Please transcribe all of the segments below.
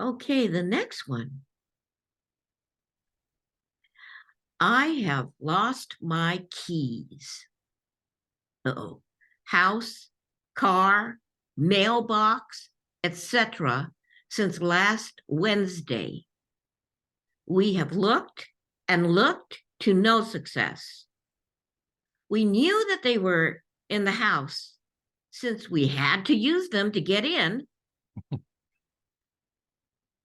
Okay, the next one. I have lost my keys. Uh-oh. House, car, mailbox, etc. since last Wednesday. We have looked and looked to no success. We knew that they were in the house since we had to use them to get in.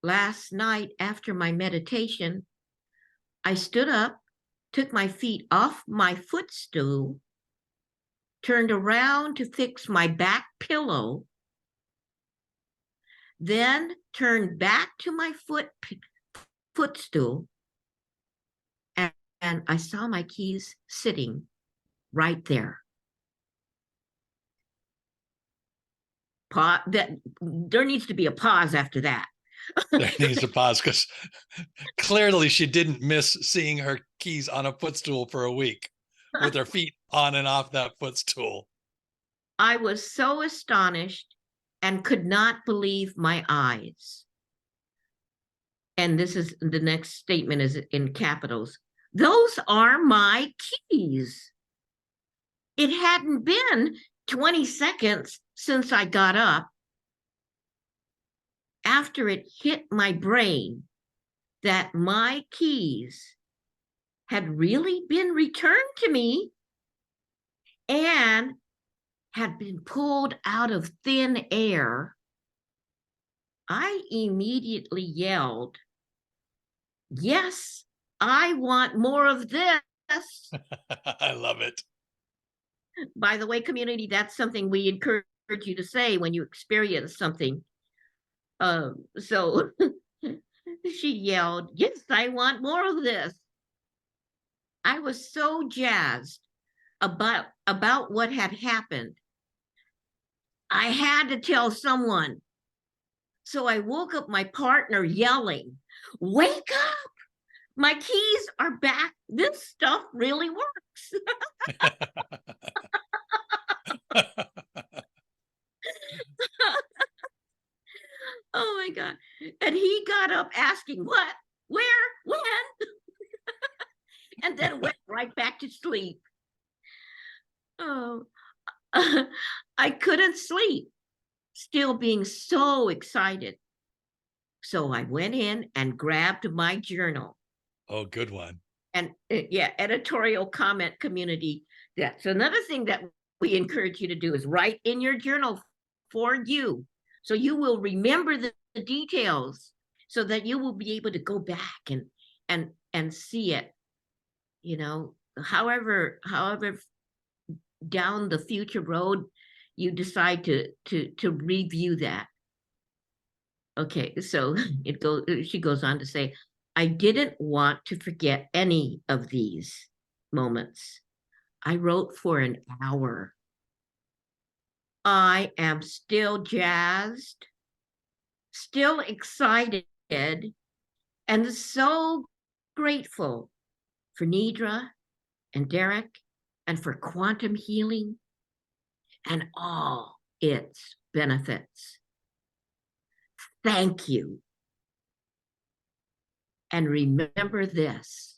Last night, after my meditation, I stood up, took my feet off my footstool, turned around to fix my back pillow, then turned back to my footstool, and I saw my keys sitting right there. There needs to be a pause after that. There needs a pause because clearly she didn't miss seeing her keys on a footstool for a week with her feet on and off that footstool. I was so astonished and could not believe my eyes. And this is the next statement is in capitals. Those are my keys. It hadn't been 20 seconds since I got up. After it hit my brain that my keys had really been returned to me and had been pulled out of thin air, I immediately yelled, "Yes, I want more of this." I love it. By the way, community, that's something we encourage you to say when you experience something. So she yelled, "Yes, I want more of this." I was so jazzed about what had happened. I had to tell someone. So I woke up my partner yelling, "Wake up! My keys are back. This stuff really works." Oh my God. And he got up asking, "What? Where? When?" And then went right back to sleep. Oh, I couldn't sleep, still being so excited. So I went in and grabbed my journal. Oh, good one. And yeah, editorial comment community. That's another thing that we encourage you to do is write in your journal for you. So you will remember the details so that you will be able to go back and see it, you know, however down the future road you decide to review that. Okay, so she goes on to say, I didn't want to forget any of these moments. I wrote for an hour. I am still jazzed, still excited, and so grateful for Nedrra and Daerick and for quantum healing and all its benefits. Thank you. And remember this,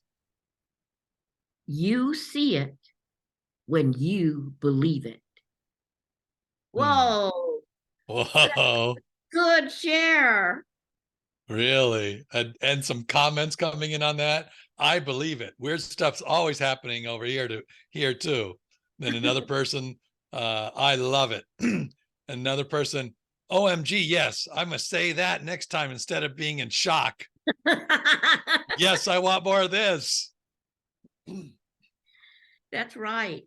you see it when you believe it. Whoa. Whoa. Good share. Really? And some comments coming in on that. I believe it. Weird stuff's always happening over here too. Then another person, I love it. Another person, OMG, yes, I must say that next time instead of being in shock. Yes, I want more of this. That's right.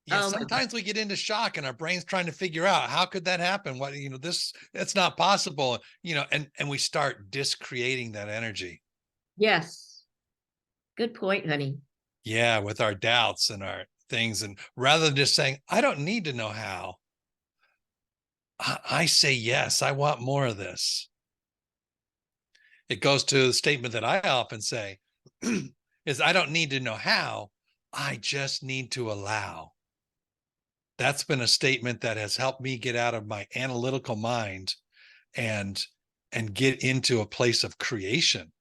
Yeah, sometimes we get into shock and our brain's trying to figure out how could that happen? What, that's not possible, and we start discreating that energy. Yes. Good point, honey. Yeah, with our doubts and our things. And rather than just saying, I don't need to know how, I say, yes, I want more of this. It goes to the statement that I often say is I don't need to know how, I just need to allow. That's been a statement that has helped me get out of my analytical mind and and get into a place of creation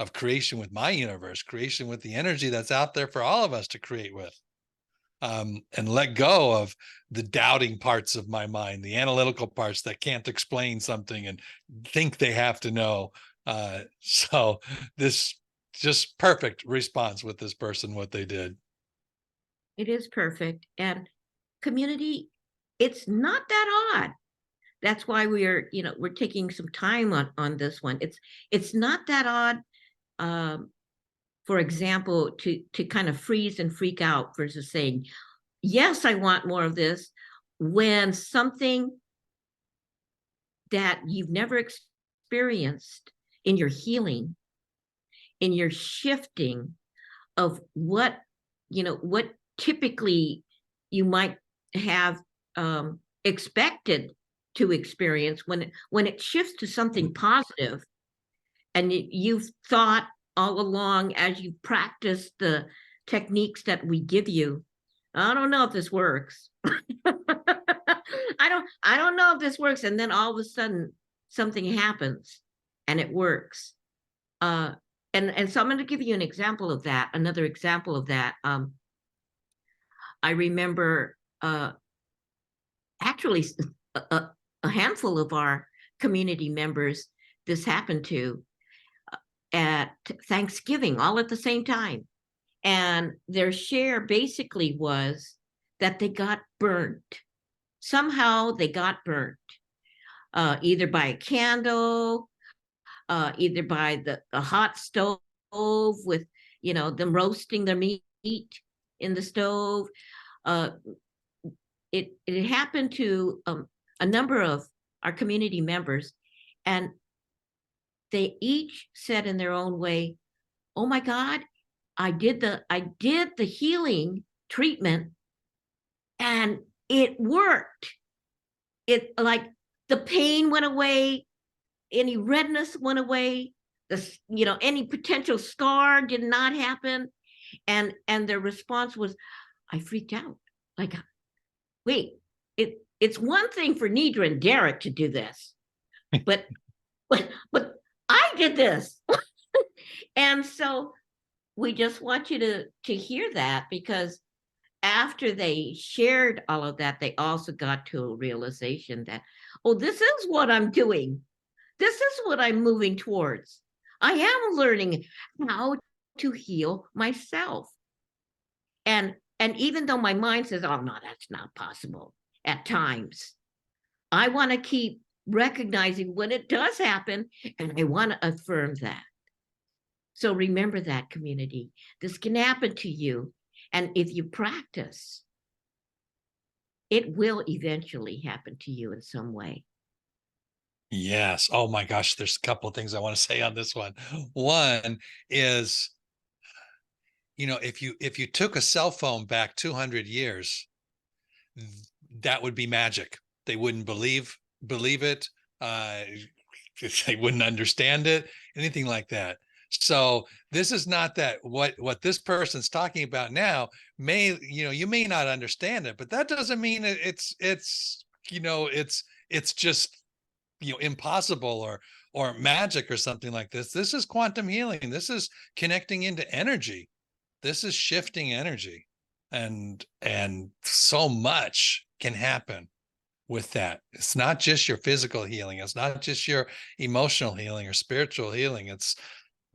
with my universe, creation with the energy that's out there for all of us to create with. And let go of the doubting parts of my mind, the analytical parts that can't explain something and think they have to know. So this just perfect response with this person, what they did. It is perfect. And community, it's not that odd. That's why we're taking some time on this one. It's not that odd. For example, to kind of freeze and freak out versus saying, yes, I want more of this, when something that you've never experienced in your healing, in your shifting of what typically you might have expected to experience, when it shifts to something positive, and you've thought all along as you practice the techniques that we give you, I don't know if this works. I don't know if this works. And then all of a sudden something happens and it works. And so I'm going to give you an example of that, another example of that. I remember actually a handful of our community members, this happened to at Thanksgiving, all at the same time. And their share basically was that they got burnt. Somehow they got burnt, either by a candle, either by the hot stove with, them roasting their meat in the stove. It happened to a number of our community members, and they each said in their own way, "Oh my God, I did the healing treatment and it worked. It, like, the pain went away, any redness went away, any potential scar did not happen." And their response was, "I freaked out. Like, wait, it's one thing for Nedrra and Daerick to do this, but but I did this." And so we just want you to hear that, because after they shared all of that, they also got to a realization that, oh, this is what I'm doing. This is what I'm moving towards. I am learning how to heal myself. And even though my mind says, oh no, that's not possible at times, I want to keep recognizing when it does happen, and I want to affirm that. So remember that, community. This can happen to you. And if you practice, it will eventually happen to you in some way. Yes. Oh my gosh, there's a couple of things I want to say on this one. One is, if you took a cell phone back 200 years, that would be magic. They wouldn't believe it. They wouldn't understand it, anything like that. So this is not that what this person's talking about now you may not understand it, but that doesn't mean it's just impossible or magic or something like this. This is quantum healing. This is connecting into energy. This is shifting energy, and so much can happen with that. It's not just your physical healing. It's not just your emotional healing or spiritual healing. It's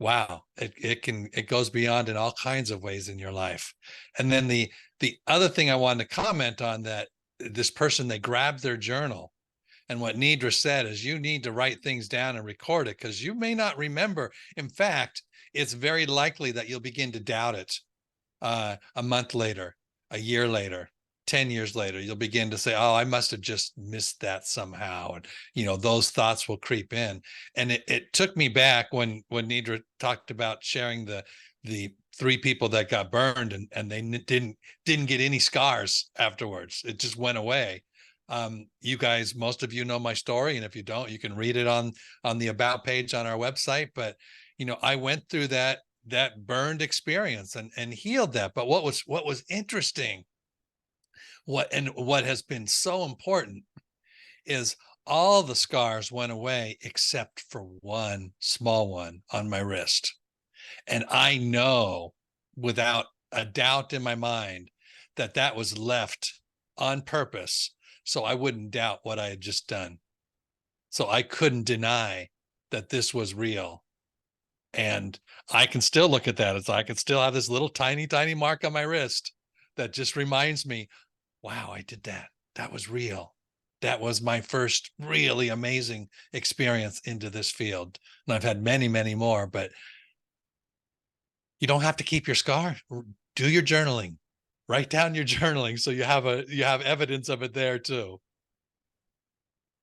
wow. It goes beyond in all kinds of ways in your life. And then the other thing I wanted to comment on, that this person, they grabbed their journal, and what Nedrra said is you need to write things down and record it, because you may not remember. In fact, it's very likely that you'll begin to doubt it a month later, a year later, 10 years later. You'll begin to say, oh, I must have just missed that somehow. And, those thoughts will creep in. And it took me back when Nedrra talked about sharing the 3 people that got burned and they didn't get any scars afterwards. It just went away. You guys, most of you know my story, and if you don't, you can read it on the about page on our website. But I went through that burned experience and healed that. But what was interesting, what has been so important, is all the scars went away except for one small one on my wrist. And I know without a doubt in my mind that that was left on purpose so I wouldn't doubt what I had just done. So I couldn't deny that this was real. And I can still look at that. It's I can still have this little tiny, tiny mark on my wrist that just reminds me, wow, I did that. That was real. That was my first really amazing experience into this field. And I've had many, many more, but you don't have to keep your scar. Do your journaling. Write down your journaling so you have evidence of it there too.